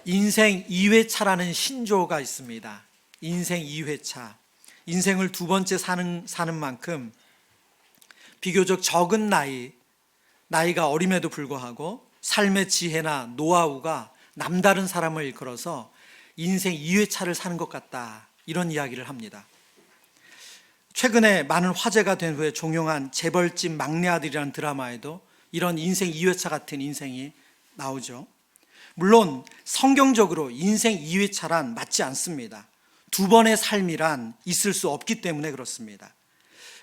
인생 2회차라는 신조어가 있습니다. 인생 2회차. 인생을 두 번째 사는 만큼 비교적 적은 나이가 어림에도 불구하고 삶의 지혜나 노하우가 남다른 사람을 일컬어서 인생 2회차를 사는 것 같다, 이런 이야기를 합니다. 최근에 많은 화제가 된 후에 종영한 재벌집 막내 아들이라는 드라마에도 이런 인생 2회차 같은 인생이 나오죠. 물론 성경적으로 인생 2회차란 맞지 않습니다. 두 번의 삶이란 있을 수 없기 때문에 그렇습니다.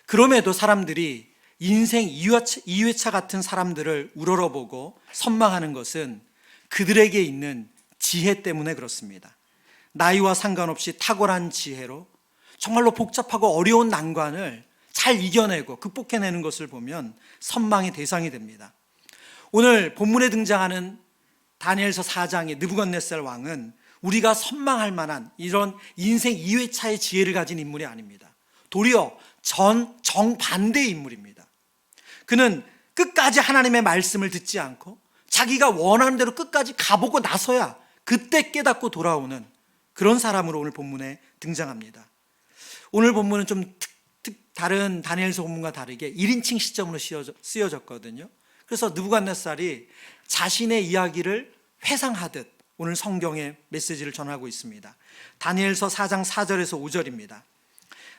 그럼에도 사람들이 인생 2회차 같은 사람들을 우러러보고 선망하는 것은 그들에게 있는 지혜 때문에 그렇습니다. 나이와 상관없이 탁월한 지혜로 정말로 복잡하고 어려운 난관을 잘 이겨내고 극복해내는 것을 보면 선망의 대상이 됩니다. 오늘 본문에 등장하는 다니엘서 4장의 느부갓네살 왕은 우리가 선망할 만한 이런 인생 2회차의 지혜를 가진 인물이 아닙니다. 도리어 정반대의 인물입니다. 그는 끝까지 하나님의 말씀을 듣지 않고 자기가 원하는 대로 끝까지 가보고 나서야 그때 깨닫고 돌아오는 그런 사람으로 오늘 본문에 등장합니다. 오늘 본문은 좀 다른 다니엘서 본문과 다르게 1인칭 시점으로 쓰여졌거든요. 그래서 느부갓네살이 자신의 이야기를 회상하듯 오늘 성경의 메시지를 전하고 있습니다. 다니엘서 4장 4절에서 5절입니다.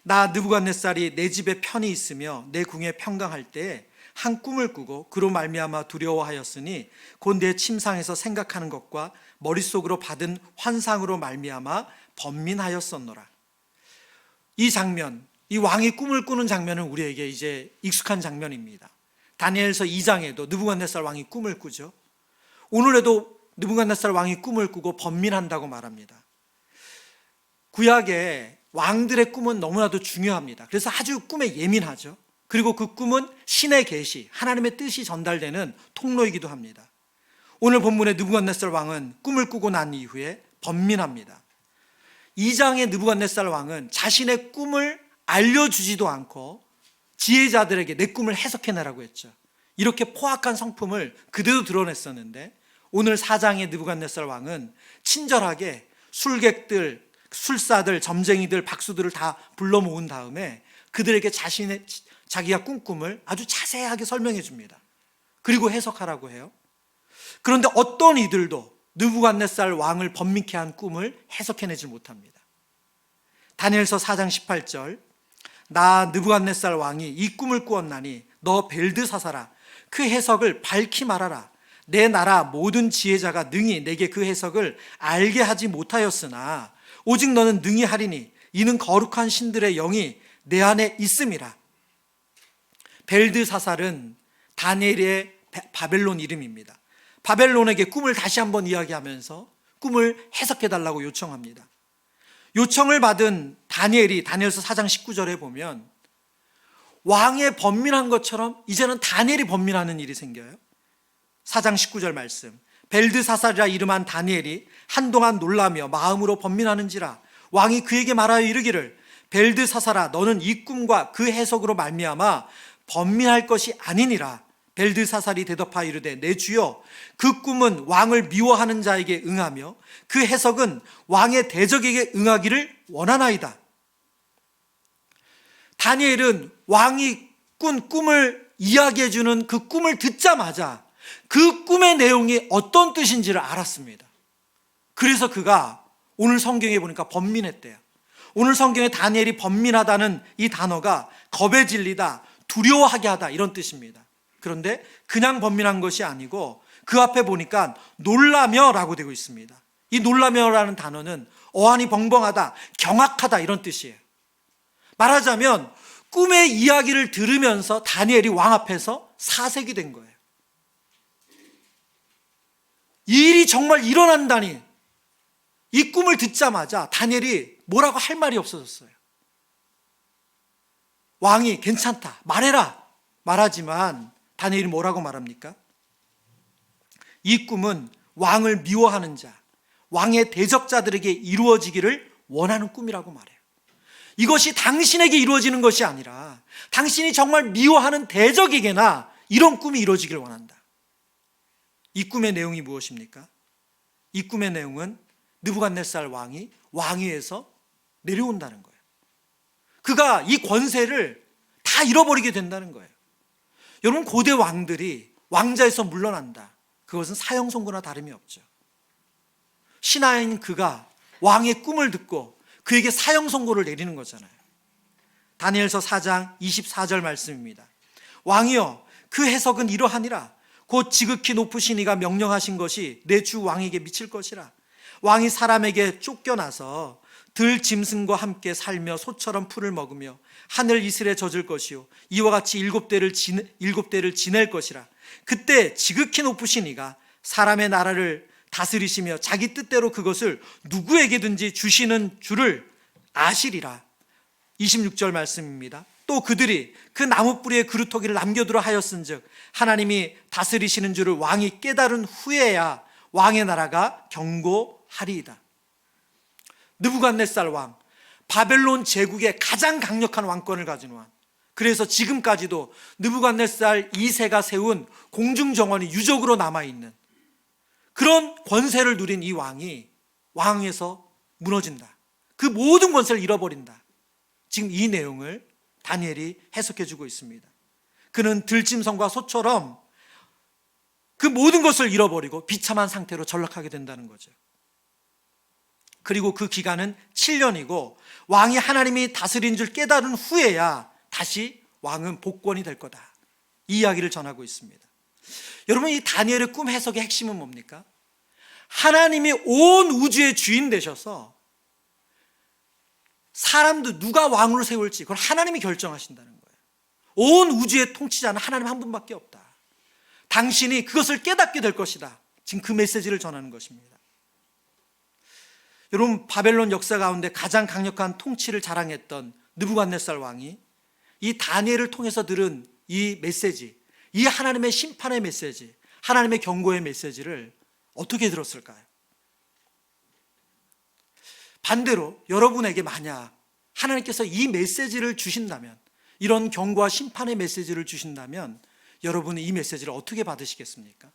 나 느부갓네살이 내 집에 편히 있으며 내 궁에 평강할 때에 한 꿈을 꾸고 그로 말미암아 두려워하였으니 곧 내 침상에서 생각하는 것과 머릿속으로 받은 환상으로 말미암아 번민하였었노라. 이 장면, 이 왕이 꿈을 꾸는 장면은 우리에게 이제 익숙한 장면입니다. 다니엘서 2장에도 느부갓네살 왕이 꿈을 꾸죠. 오늘에도 느부갓네살 왕이 꿈을 꾸고 번민한다고 말합니다. 구약의 왕들의 꿈은 너무나도 중요합니다. 그래서 아주 꿈에 예민하죠. 그리고 그 꿈은 신의 계시, 하나님의 뜻이 전달되는 통로이기도 합니다. 오늘 본문의 느부갓네살 왕은 꿈을 꾸고 난 이후에 번민합니다. 2장의 느부갓네살 왕은 자신의 꿈을 알려주지도 않고 지혜자들에게 내 꿈을 해석해내라고 했죠. 이렇게 포악한 성품을 그대로 드러냈었는데 오늘 4장의 느부갓네살 왕은 친절하게 술객들, 술사들, 점쟁이들, 박수들을 다 불러 모은 다음에 그들에게 자기가 꾼 꿈을 아주 자세하게 설명해 줍니다. 그리고 해석하라고 해요. 그런데 어떤 이들도 느부갓네살 왕을 번민케 한 꿈을 해석해내지 못합니다. 다니엘서 4장 18절, 나 느부갓네살 왕이 이 꿈을 꾸었나니 너 벨드사사라, 그 해석을 밝히 말하라. 내 나라 모든 지혜자가 능히 내게 그 해석을 알게 하지 못하였으나 오직 너는 능히 하리니 이는 거룩한 신들의 영이 내 안에 있음이라. 벨드사살은 다니엘의 바벨론 이름입니다. 바벨론에게 꿈을 다시 한번 이야기하면서 꿈을 해석해달라고 요청합니다. 요청을 받은 다니엘이 다니엘서 4장 19절에 보면 왕의 번민한 것처럼 이제는 다니엘이 번민하는 일이 생겨요. 4장 19절 말씀, 벨드사살이라 이름한 다니엘이 한동안 놀라며 마음으로 번민하는지라 왕이 그에게 말하여 이르기를 벨드사살아, 너는 이 꿈과 그 해석으로 말미암아 번민할 것이 아니니라. 벨드사살이 대답하여 이르되 내 주여, 그 꿈은 왕을 미워하는 자에게 응하며 그 해석은 왕의 대적에게 응하기를 원하나이다. 다니엘은 왕이 꾼 꿈을 이야기해주는 그 꿈을 듣자마자 그 꿈의 내용이 어떤 뜻인지를 알았습니다. 그래서 그가 오늘 성경에 보니까 번민했대요. 오늘 성경에 다니엘이 번민하다는 이 단어가 겁에 질리다, 두려워하게 하다, 이런 뜻입니다. 그런데 그냥 번민한 것이 아니고 그 앞에 보니까 놀라며라고 되고 있습니다. 이 놀라며라는 단어는 어안이 벙벙하다, 경악하다, 이런 뜻이에요. 말하자면 꿈의 이야기를 들으면서 다니엘이 왕 앞에서 사색이 된 거예요. 이 일이 정말 일어난다니, 이 꿈을 듣자마자 다니엘이 뭐라고 할 말이 없어졌어요. 왕이 괜찮다, 말해라 말하지만 다니엘이 뭐라고 말합니까? 이 꿈은 왕을 미워하는 자, 왕의 대적자들에게 이루어지기를 원하는 꿈이라고 말해요. 이것이 당신에게 이루어지는 것이 아니라 당신이 정말 미워하는 대적에게나 이런 꿈이 이루어지기를 원한다. 이 꿈의 내용이 무엇입니까? 이 꿈의 내용은 느부갓네살 왕이 왕위에서 내려온다는 거예요. 그가 이 권세를 다 잃어버리게 된다는 거예요. 여러분, 고대 왕들이 왕자에서 물러난다, 그것은 사형 선고나 다름이 없죠. 신하인 그가 왕의 꿈을 듣고 그에게 사형 선고를 내리는 거잖아요. 다니엘서 4장 24절 말씀입니다. 왕이여, 그 해석은 이러하니라. 곧 지극히 높으신 이가 명령하신 것이 내 주 왕에게 미칠 것이라. 왕이 사람에게 쫓겨나서 들 짐승과 함께 살며 소처럼 풀을 먹으며 하늘 이슬에 젖을 것이요 이와 같이 일곱 대를 지낼 것이라. 그때 지극히 높으신 이가 사람의 나라를 다스리시며 자기 뜻대로 그것을 누구에게든지 주시는 줄을 아시리라. 26절 말씀입니다. 또 그들이 그 나무뿌리에 그루터기를 남겨두라 하였은즉 하나님이 다스리시는 줄을 왕이 깨달은 후에야 왕의 나라가 견고하리이다. 느부갓네살 왕, 바벨론 제국의 가장 강력한 왕권을 가진 왕, 그래서 지금까지도 느부갓네살 2세가 세운 공중정원이 유적으로 남아있는 그런 권세를 누린 이 왕이 왕에서 무너진다. 그 모든 권세를 잃어버린다. 지금 이 내용을 다니엘이 해석해 주고 있습니다. 그는 들짐승과 소처럼 그 모든 것을 잃어버리고 비참한 상태로 전락하게 된다는 거죠. 그리고 그 기간은 7년이고 왕이 하나님이 다스린 줄 깨달은 후에야 다시 왕은 복권이 될 거다. 이 이야기를 전하고 있습니다. 여러분, 이 다니엘의 꿈 해석의 핵심은 뭡니까? 하나님이 온 우주의 주인 되셔서 사람도 누가 왕으로 세울지 그걸 하나님이 결정하신다는 거예요. 온 우주의 통치자는 하나님 한 분밖에 없다. 당신이 그것을 깨닫게 될 것이다. 지금 그 메시지를 전하는 것입니다. 여러분, 바벨론 역사 가운데 가장 강력한 통치를 자랑했던 느부갓네살 왕이 이 다니엘을 통해서 들은 이 메시지, 이 하나님의 심판의 메시지, 하나님의 경고의 메시지를 어떻게 들었을까요? 반대로 여러분에게 만약 하나님께서 이 메시지를 주신다면, 이런 경고와 심판의 메시지를 주신다면 여러분은 이 메시지를 어떻게 받으시겠습니까?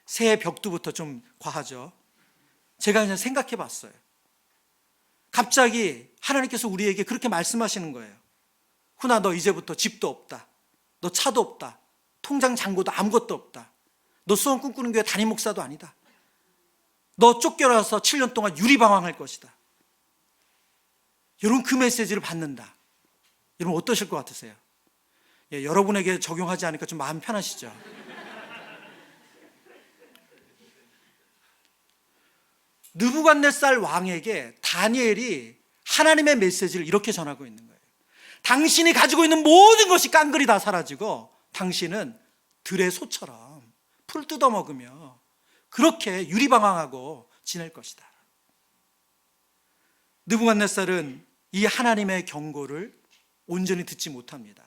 새해 벽두부터 좀 과하죠. 제가 그냥 생각해 봤어요. 갑자기 하나님께서 우리에게 그렇게 말씀하시는 거예요. 훈아, 너 이제부터 집도 없다. 너 차도 없다. 통장 잔고도 아무것도 없다. 너 수원 꿈꾸는 교회 담임 목사도 아니다. 너 쫓겨나서 7년 동안 유리방황할 것이다. 여러분, 그 메시지를 받는다. 여러분, 어떠실 것 같으세요? 예, 여러분에게 적용하지 않으니까 좀 마음 편하시죠? 느부갓네살 왕에게 다니엘이 하나님의 메시지를 이렇게 전하고 있는 거예요. 당신이 가지고 있는 모든 것이 깡그리 다 사라지고 당신은 들의 소처럼 풀 뜯어먹으며 그렇게 유리방황하고 지낼 것이다. 느부갓네살은 이 하나님의 경고를 온전히 듣지 못합니다.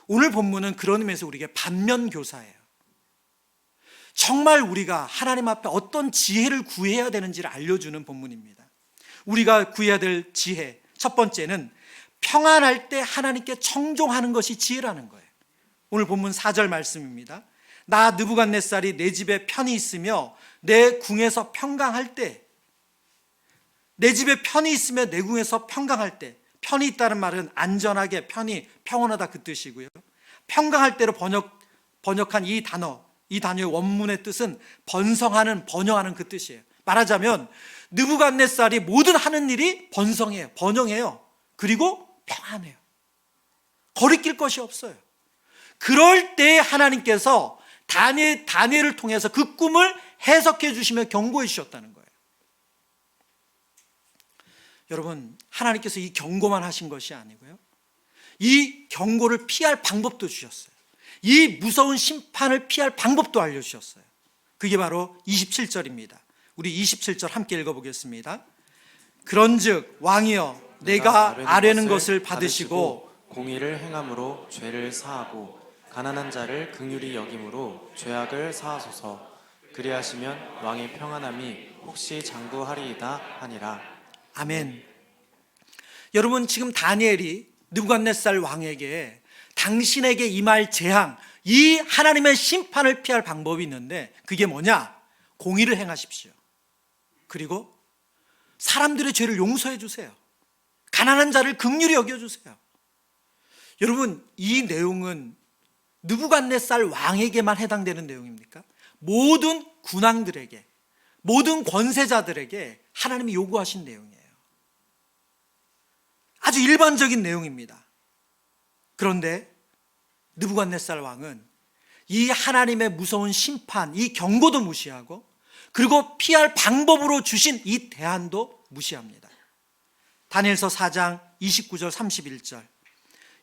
오늘 본문은 그런 의미에서 우리에게 반면교사예요. 정말 우리가 하나님 앞에 어떤 지혜를 구해야 되는지를 알려주는 본문입니다. 우리가 구해야 될 지혜, 첫 번째는 평안할 때 하나님께 청종하는 것이 지혜라는 거예요. 오늘 본문 4절 말씀입니다. 나 느부갓네살이 내 집에 편히 있으며 내 궁에서 평강할 때, 내 집에 편히 있으며 내 궁에서 평강할 때, 편히 있다는 말은 안전하게, 편히, 평온하다 그 뜻이고요. 평강할 때로 번역한 이 단어의 원문의 뜻은 번성하는, 번영하는 그 뜻이에요. 말하자면 느부갓네살이 모든 하는 일이 번성해요, 번영해요. 그리고 평안해요. 거리낄 것이 없어요. 그럴 때 하나님께서 다니엘을 통해서 그 꿈을 해석해 주시며 경고해 주셨다는 거예요. 여러분, 하나님께서 이 경고만 하신 것이 아니고요, 이 경고를 피할 방법도 주셨어요. 이 무서운 심판을 피할 방법도 알려주셨어요. 그게 바로 27절입니다. 우리 27절 함께 읽어보겠습니다. 그런즉 왕이여, 내가 아뢰는 것을 받으시고 공의를 행함으로 죄를 사하고 가난한 자를 긍휼히 여김으로 죄악을 사하소서. 그리하시면 왕의 평안함이 혹시 장구하리이다 하니라. 아멘. 여러분, 지금 다니엘이 느부갓네살 왕에게 당신에게 임할 재앙, 이 하나님의 심판을 피할 방법이 있는데 그게 뭐냐? 공의를 행하십시오. 그리고 사람들의 죄를 용서해 주세요. 가난한 자를 긍휼히 여겨주세요. 여러분, 이 내용은 느부갓네살 왕에게만 해당되는 내용입니까? 모든 군왕들에게, 모든 권세자들에게 하나님이 요구하신 내용이에요. 아주 일반적인 내용입니다. 그런데 느부갓네살 왕은 이 하나님의 무서운 심판, 이 경고도 무시하고, 그리고 피할 방법으로 주신 이 대안도 무시합니다. 다니엘서 4장 29절 31절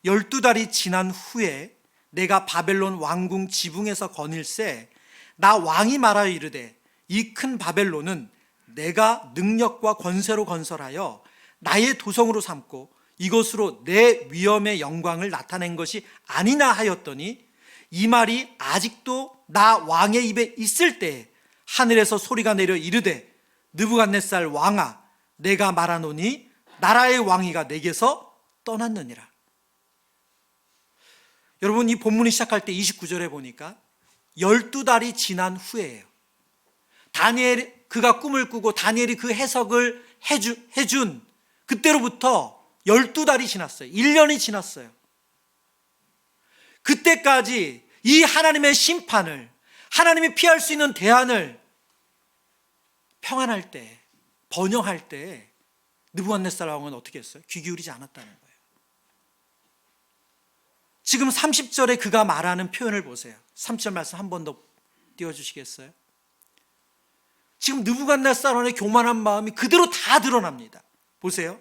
12달이 지난 후에 내가 바벨론 왕궁 지붕에서 거닐새 나 왕이 말하여 이르되 이 큰 바벨론은 내가 능력과 권세로 건설하여 나의 도성으로 삼고 이것으로 내 위엄의 영광을 나타낸 것이 아니나 하였더니 이 말이 아직도 나 왕의 입에 있을 때에 하늘에서 소리가 내려 이르되 느부갓네살 왕아 내가 말하노니 나라의 왕위가 내게서 떠났느니라. 여러분, 이 본문이 시작할 때 29절에 보니까 12달이 지난 후에예요. 그가 꿈을 꾸고 다니엘이 그 해석을 해준 그때로부터 12달이 지났어요. 1년이 지났어요. 그때까지 이 하나님의 심판을, 하나님이 피할 수 있는 대안을 평안할 때, 번영할 때 느부갓네살 왕은 어떻게 했어요? 귀 기울이지 않았다는 거예요. 지금 30절에 그가 말하는 표현을 보세요. 30절 말씀 한 번 더 띄워주시겠어요? 지금 느부갓네살 왕의 교만한 마음이 그대로 다 드러납니다. 보세요.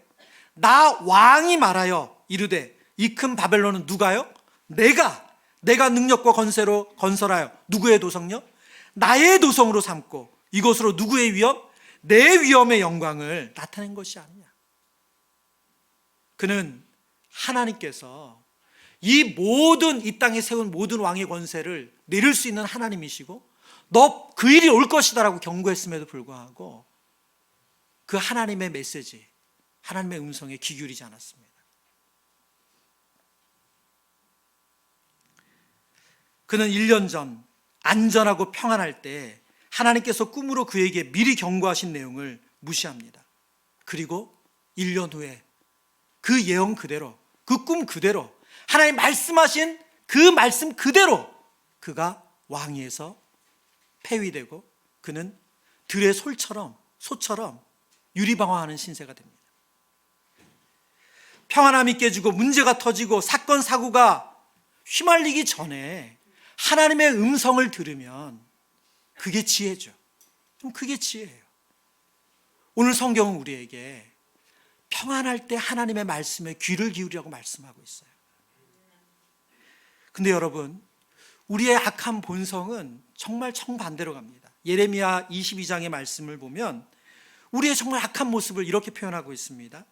나 왕이 말하여 이르되 이 큰 바벨론은 누가요? 내가 능력과 권세로 건설하여 누구의 도성요? 나의 도성으로 삼고 이것으로 누구의 위엄? 내 위엄의 영광을 나타낸 것이 아니냐. 그는 하나님께서 이 땅에 세운 모든 왕의 권세를 내릴 수 있는 하나님이시고 너 그 일이 올 것이다라고 경고했음에도 불구하고 그 하나님의 메시지, 하나님의 음성에 귀 기울이지 않았습니다. 그는 1년 전 안전하고 평안할 때 하나님께서 꿈으로 그에게 미리 경고하신 내용을 무시합니다. 그리고 1년 후에 그 예언 그대로, 그 꿈 그대로, 하나님 말씀하신 그 말씀 그대로 그가 왕위에서 폐위되고 그는 들의 소처럼 유리방황하는 신세가 됩니다. 평안함이 깨지고 문제가 터지고 사건 사고가 휘말리기 전에 하나님의 음성을 들으면 그게 지혜죠. 좀 그게 지혜예요. 오늘 성경은 우리에게 평안할 때 하나님의 말씀에 귀를 기울이라고 말씀하고 있어요. 근데 여러분, 우리의 악한 본성은 정말 정반대로 갑니다. 예레미야 22장의 말씀을 보면 우리의 정말 악한 모습을 이렇게 표현하고 있습니다.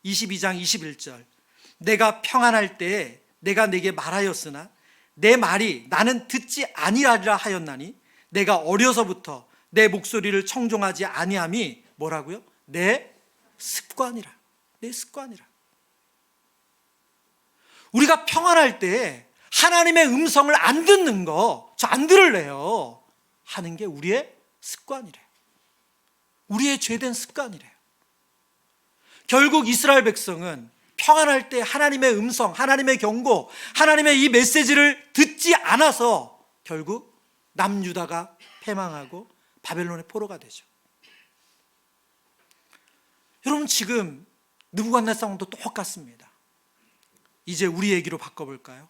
22장 21절 내가 평안할 때에 내가 내게 말하였으나 내 말이 나는 듣지 아니하리라 하였나니 내가 어려서부터 내 목소리를 청종하지 아니함이 뭐라고요? 내 습관이라. 내 습관이라. 우리가 평안할 때 하나님의 음성을 안 듣는 거, 저 안 들을래요 하는 게 우리의 습관이래요. 우리의 죄된 습관이래요. 결국 이스라엘 백성은 평안할 때 하나님의 음성, 하나님의 경고, 하나님의 이 메시지를 듣지 않아서 결국 남유다가 패망하고 바벨론의 포로가 되죠. 여러분, 지금 느부갓네살 왕도 똑같습니다. 이제 우리 얘기로 바꿔볼까요?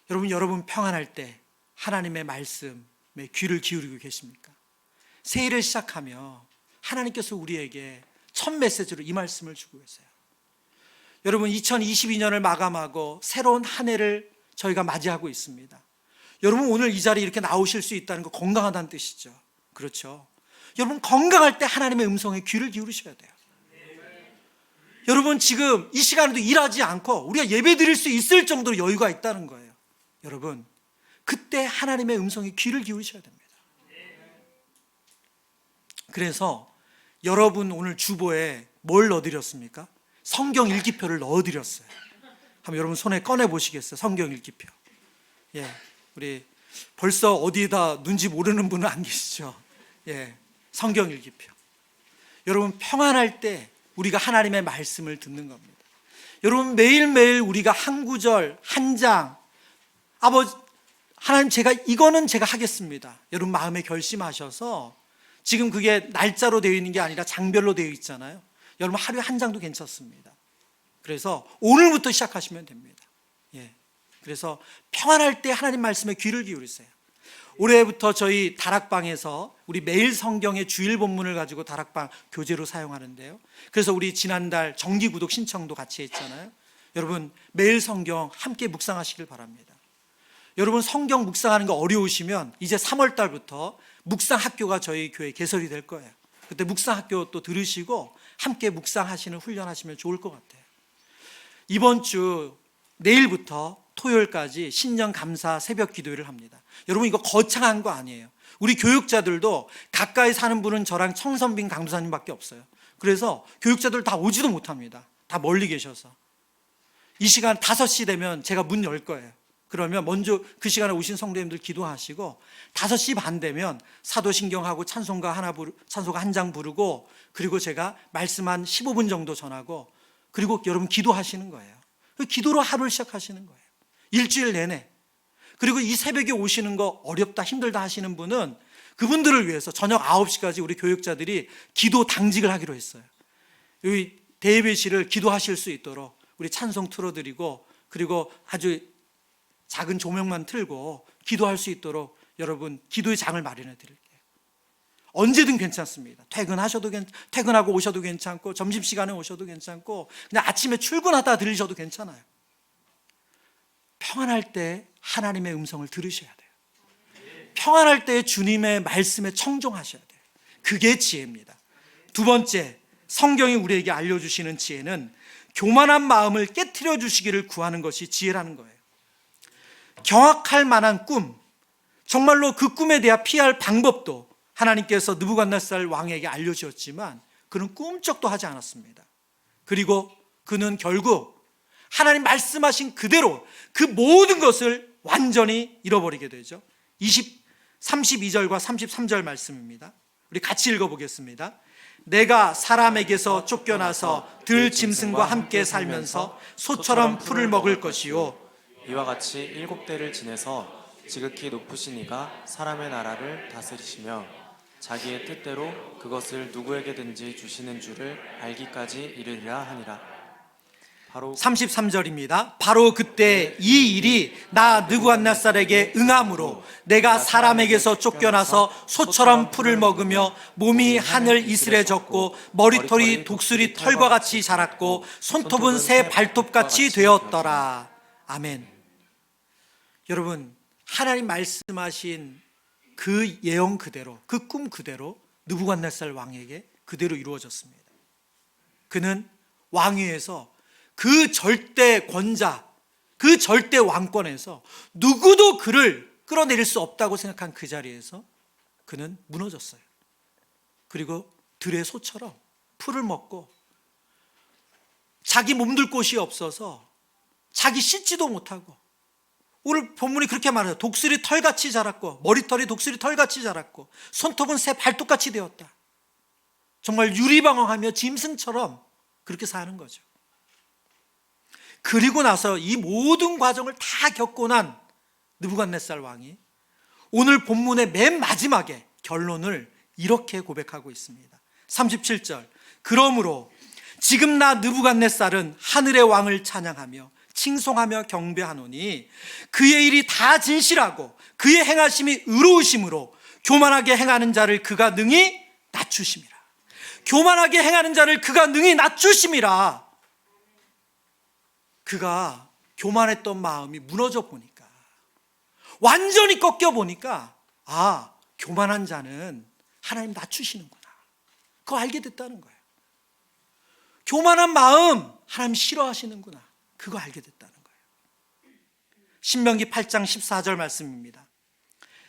여러분 평안할 때 하나님의 말씀에 귀를 기울이고 계십니까? 새해를 시작하며 하나님께서 우리에게 첫 메시지로 이 말씀을 주고 계세요. 여러분, 2022년을 마감하고 새로운 한 해를 저희가 맞이하고 있습니다. 여러분, 오늘 이 자리에 이렇게 나오실 수 있다는 거 건강하다는 뜻이죠. 그렇죠? 여러분, 건강할 때 하나님의 음성에 귀를 기울이셔야 돼요. 여러분, 지금 이 시간에도 일하지 않고 우리가 예배 드릴 수 있을 정도로 여유가 있다는 거예요. 여러분, 그때 하나님의 음성에 귀를 기울이셔야 됩니다. 그래서 여러분 오늘 주보에 뭘 넣어드렸습니까? 성경 읽기표를 넣어드렸어요. 한번 여러분 손에 꺼내 보시겠어요? 성경 읽기표. 우리 벌써 어디에다 눈지 모르는 분은 안 계시죠? 성경 일기표. 여러분, 평안할 때 우리가 하나님의 말씀을 듣는 겁니다. 여러분, 매일매일 우리가 한 구절, 한 장, 아버지 하나님, 이거는 제가 하겠습니다. 여러분 마음에 결심하셔서, 지금 그게 날짜로 되어 있는 게 아니라 장별로 되어 있잖아요. 여러분 하루에 한 장도 괜찮습니다. 그래서 오늘부터 시작하시면 됩니다. 예. 그래서 평안할 때 하나님 말씀에 귀를 기울이세요. 올해부터 저희 다락방에서 우리 매일 성경의 주일 본문을 가지고 다락방 교재로 사용하는데요. 그래서 우리 지난달 정기 구독 신청도 같이 했잖아요. 여러분 매일 성경 함께 묵상하시길 바랍니다. 여러분 성경 묵상하는 거 어려우시면 이제 3월 달부터 묵상 학교가 저희 교회에 개설이 될 거예요. 그때 묵상 학교 또 들으시고 함께 묵상하시는 훈련하시면 좋을 것 같아요. 이번 주 내일부터 토요일까지 신년 감사 새벽 기도회를 합니다. 여러분 이거 거창한 거 아니에요. 우리 교육자들도 가까이 사는 분은 저랑 청선빈 강도사님밖에 없어요. 그래서 교육자들 다 오지도 못합니다. 다 멀리 계셔서. 이 시간 5시 되면 제가 문 열 거예요. 그러면 먼저 그 시간에 오신 성도님들 기도하시고 5시 반 되면 사도신경하고 찬송가 한 장 부르고, 그리고 제가 말씀 한 15분 정도 전하고, 그리고 여러분 기도하시는 거예요. 기도로 하루를 시작하시는 거예요. 일주일 내내. 그리고 이 새벽에 오시는 거 어렵다 힘들다 하시는 분은 그분들을 위해서 저녁 9시까지 우리 교육자들이 기도 당직을 하기로 했어요. 여기 대예배실을 기도하실 수 있도록 우리 찬송 틀어드리고, 그리고 아주 작은 조명만 틀고 기도할 수 있도록 여러분 기도의 장을 마련해 드릴게요. 언제든 괜찮습니다. 퇴근하고 오셔도 괜찮고, 점심시간에 오셔도 괜찮고, 그냥 아침에 출근하다 들으셔도 괜찮아요. 평안할 때 하나님의 음성을 들으셔야 돼요. 평안할 때 주님의 말씀에 청종하셔야 돼요. 그게 지혜입니다. 두 번째, 성경이 우리에게 알려주시는 지혜는 교만한 마음을 깨트려 주시기를 구하는 것이 지혜라는 거예요. 경악할 만한 꿈, 정말로 그 꿈에 대해 피할 방법도 하나님께서 느부갓네살 왕에게 알려주었지만 그는 꿈쩍도 하지 않았습니다. 그리고 그는 결국 하나님 말씀하신 그대로 그 모든 것을 완전히 잃어버리게 되죠. 32절과 33절 말씀입니다. 우리 같이 읽어보겠습니다. 내가 사람에게서 쫓겨나서 들짐승과 함께 살면서 소처럼 풀을 먹을 것이요, 이와 같이 7대를 지내서 지극히 높으신 이가 사람의 나라를 다스리시며 자기의 뜻대로 그것을 누구에게든지 주시는 줄을 알기까지 이르리라 하니라. 바로 33절입니다. 바로 그때 이 일이 나 느부갓네살에게 응함으로 내가 사람에게서 쫓겨나서 소처럼 풀을 먹으며 몸이 하늘 이슬에 젖고 머리털이 독수리 털과 같이 자랐고 손톱은 새 발톱같이 되었더라. 아멘. 여러분, 하나님 말씀하신 그 예언 그대로, 그 꿈 그대로 느부갓네살 왕에게 그대로 이루어졌습니다. 그는 왕위에서 그 절대 권자, 그 절대 왕권에서 누구도 그를 끌어내릴 수 없다고 생각한 그 자리에서 그는 무너졌어요. 그리고 들의 소처럼 풀을 먹고 자기 몸둘 곳이 없어서 자기 씻지도 못하고, 오늘 본문이 그렇게 말해요. 독수리 털같이 자랐고, 머리털이 독수리 털같이 자랐고, 손톱은 새 발톱같이 되었다. 정말 유리방황하며 짐승처럼 그렇게 사는 거죠. 그리고 나서 이 모든 과정을 다 겪고 난 느부갓네살 왕이 오늘 본문의 맨 마지막에 결론을 이렇게 고백하고 있습니다. 37절. 그러므로 지금 나 느부갓네살은 하늘의 왕을 찬양하며 칭송하며 경배하노니 그의 일이 다 진실하고 그의 행하심이 의로우심으로 교만하게 행하는 자를 그가 능히 낮추심이라. 교만하게 행하는 자를 그가 능히 낮추심이라. 그가 교만했던 마음이 무너져 보니까, 완전히 꺾여 보니까, 아, 교만한 자는 하나님 낮추시는구나. 그거 알게 됐다는 거예요. 교만한 마음 하나님 싫어하시는구나. 그거 알게 됐다는 거예요. 신명기 8장 14절 말씀입니다.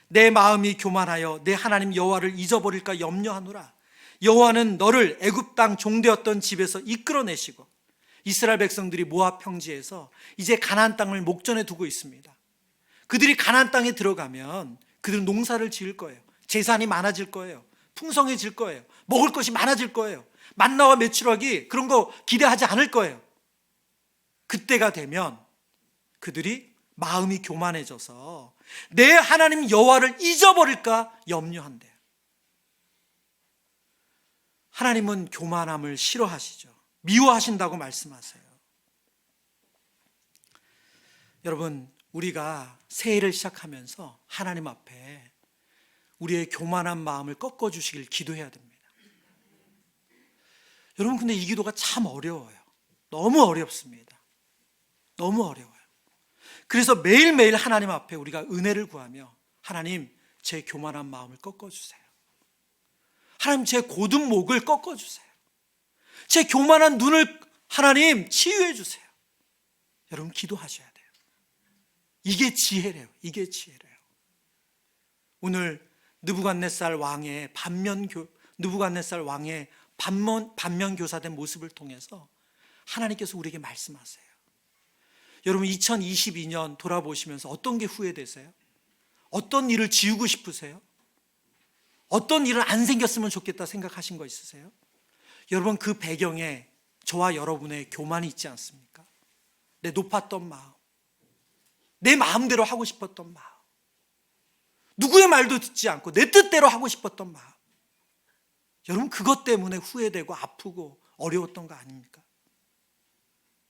내 마음이 교만하여 내 하나님 여호와를 잊어버릴까 염려하노라. 여호와는 너를 애굽 땅 종되었던 집에서 이끌어내시고 이스라엘 백성들이 모압 평지에서 이제 가나안 땅을 목전에 두고 있습니다. 그들이 가나안 땅에 들어가면 그들은 농사를 지을 거예요. 재산이 많아질 거예요. 풍성해질 거예요. 먹을 것이 많아질 거예요. 만나와 메추라기 그런 거 기대하지 않을 거예요. 그때가 되면 그들이 마음이 교만해져서 내 하나님 여호와를 잊어버릴까 염려한대요. 하나님은 교만함을 싫어하시죠. 미워하신다고 말씀하세요. 여러분, 우리가 새해를 시작하면서 하나님 앞에 우리의 교만한 마음을 꺾어주시길 기도해야 됩니다. 여러분, 근데 이 기도가 참 어려워요. 너무 어렵습니다. 너무 어려워요. 그래서 매일매일 하나님 앞에 우리가 은혜를 구하며 하나님, 제 교만한 마음을 꺾어주세요. 하나님, 제 곧은 목을 꺾어주세요. 제 교만한 눈을 하나님 치유해 주세요. 여러분, 기도하셔야 돼요. 이게 지혜래요. 이게 지혜래요. 오늘 느부갓네살 왕의 반면교사된 모습을 통해서 하나님께서 우리에게 말씀하세요. 여러분, 2022년 돌아보시면서 어떤 게 후회되세요? 어떤 일을 지우고 싶으세요? 어떤 일은 안 생겼으면 좋겠다 생각하신 거 있으세요? 여러분, 그 배경에 저와 여러분의 교만이 있지 않습니까? 내 높았던 마음, 내 마음대로 하고 싶었던 마음, 누구의 말도 듣지 않고 내 뜻대로 하고 싶었던 마음, 여러분, 그것 때문에 후회되고 아프고 어려웠던 거 아닙니까?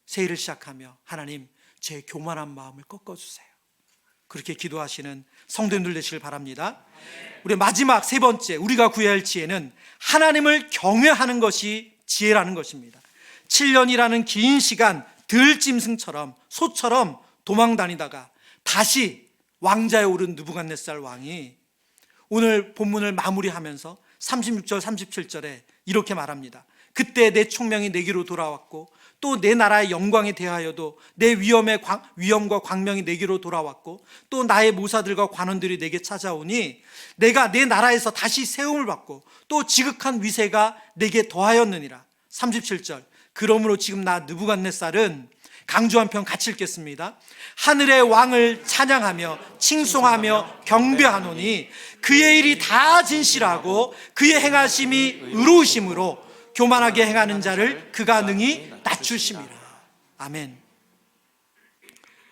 새해를 시작하며 하나님, 제 교만한 마음을 꺾어주세요. 그렇게 기도하시는 성도님들 되시길 바랍니다. 우리 마지막 세 번째, 우리가 구해야 할 지혜는 하나님을 경외하는 것이 지혜라는 것입니다. 7년이라는 긴 시간 들짐승처럼 소처럼 도망다니다가 다시 왕자에 오른 느부갓네살 왕이 오늘 본문을 마무리하면서 36절 37절에 이렇게 말합니다. 그때 내 총명이 내게로 돌아왔고 또 내 나라의 영광에 대하여도 내 위엄과 광명이 내게로 돌아왔고 또 나의 모사들과 관원들이 내게 찾아오니 내가 내 나라에서 다시 세움을 받고 또 지극한 위세가 내게 더하였느니라. 37절, 그러므로 지금 나 느부갓네살은 강조 한 편 같이 읽겠습니다. 하늘의 왕을 찬양하며 칭송하며 경배하노니 그의 일이 다 진실하고 그의 행하심이 의로우심으로 교만하게 행하는 자를 그가 능히 낮추심이라. 아멘.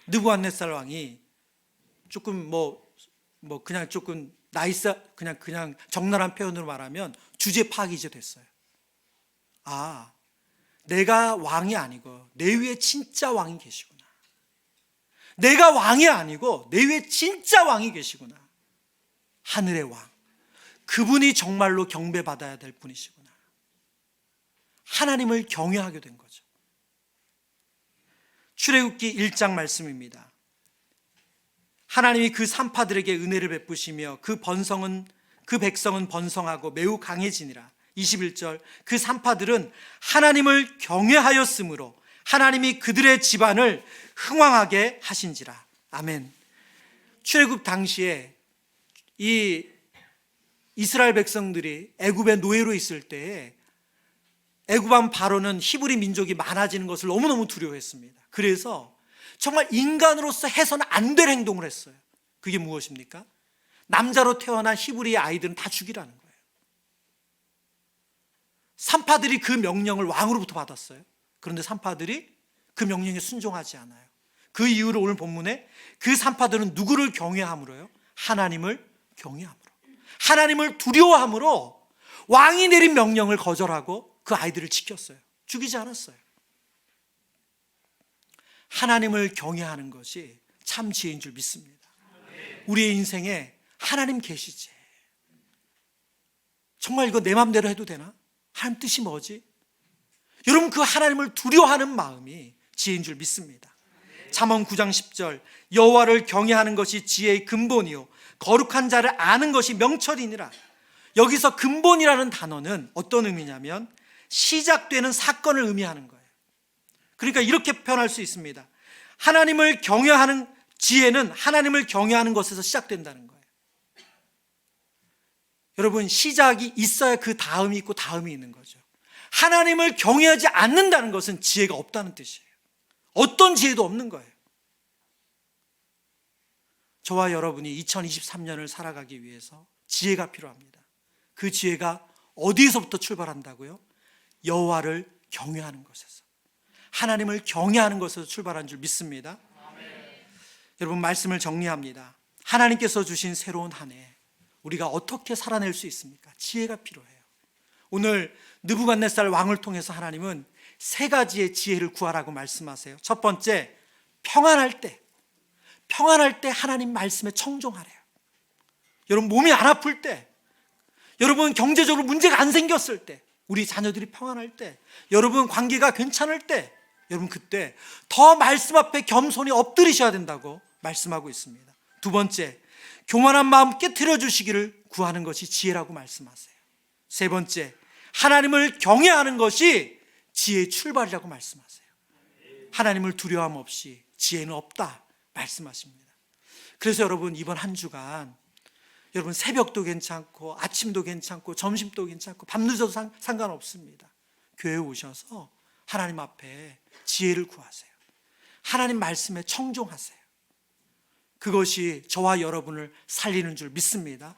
느부갓네살 왕이 조금 그냥 조금 그냥 적나라한 표현으로 말하면 주제 파악이 이제 됐어요. 아, 내가 왕이 아니고 내 위에 진짜 왕이 계시구나. 내가 왕이 아니고 내 위에 진짜 왕이 계시구나. 하늘의 왕, 그분이 정말로 경배받아야 될 분이시구나. 하나님을 경외하게 된 거죠. 출애굽기 1장 말씀입니다. 하나님이 그 산파들에게 은혜를 베푸시며 그 백성은 번성하고 매우 강해지니라. 21절, 그 산파들은 하나님을 경외하였으므로 하나님이 그들의 집안을 흥왕하게 하신지라. 아멘. 출애굽 당시에 이 이스라엘 백성들이 애굽의 노예로 있을 때에 애굽 왕 바로는 히브리 민족이 많아지는 것을 너무너무 두려워했습니다. 그래서 정말 인간으로서 해서는 안 될 행동을 했어요. 그게 무엇입니까? 남자로 태어난 히브리의 아이들은 다 죽이라는 거예요. 산파들이 그 명령을 왕으로부터 받았어요. 그런데 산파들이 그 명령에 순종하지 않아요. 그 이유를 오늘 본문에 그 산파들은 누구를 경외함으로요? 하나님을 경외함으로, 하나님을 두려워함으로 왕이 내린 명령을 거절하고 그 아이들을 지켰어요. 죽이지 않았어요. 하나님을 경외하는 것이 참 지혜인 줄 믿습니다. 우리의 인생에 하나님 계시지. 정말 이거 내 맘대로 해도 되나? 하나님 뜻이 뭐지? 여러분, 그 하나님을 두려워하는 마음이 지혜인 줄 믿습니다. 잠언 9장 10절, 여호와를 경외하는 것이 지혜의 근본이요 거룩한 자를 아는 것이 명철이니라. 여기서 근본이라는 단어는 어떤 의미냐면 시작되는 사건을 의미하는 거예요. 그러니까 이렇게 표현할 수 있습니다. 하나님을 경외하는 지혜는 하나님을 경외하는 것에서 시작된다는 거예요. 여러분, 시작이 있어야 그 다음이 있고 다음이 있는 거죠. 하나님을 경외하지 않는다는 것은 지혜가 없다는 뜻이에요. 어떤 지혜도 없는 거예요. 저와 여러분이 2023년을 살아가기 위해서 지혜가 필요합니다. 그 지혜가 어디서부터 출발한다고요? 여호와를 경외하는 것에서, 하나님을 경외하는 것에서 출발한 줄 믿습니다. 여러분, 말씀을 정리합니다. 하나님께서 주신 새로운 한 해, 우리가 어떻게 살아낼 수 있습니까? 지혜가 필요해요. 오늘 느부갓네살 왕을 통해서 하나님은 세 가지의 지혜를 구하라고 말씀하세요. 첫 번째, 평안할 때 하나님 말씀에 청종하래요. 여러분, 몸이 안 아플 때, 여러분 경제적으로 문제가 안 생겼을 때, 우리 자녀들이 평안할 때, 여러분 관계가 괜찮을 때, 여러분 그때 더 말씀 앞에 겸손히 엎드리셔야 된다고 말씀하고 있습니다. 두 번째, 교만한 마음 깨트려 주시기를 구하는 것이 지혜라고 말씀하세요. 세 번째, 하나님을 경외하는 것이 지혜의 출발이라고 말씀하세요. 하나님을 두려움 없이 지혜는 없다 말씀하십니다. 그래서 여러분, 이번 한 주간 여러분 새벽도 괜찮고 아침도 괜찮고 점심도 괜찮고 밤늦어도 상관없습니다. 교회에 오셔서 하나님 앞에 지혜를 구하세요. 하나님 말씀에 청종하세요. 그것이 저와 여러분을 살리는 줄 믿습니다.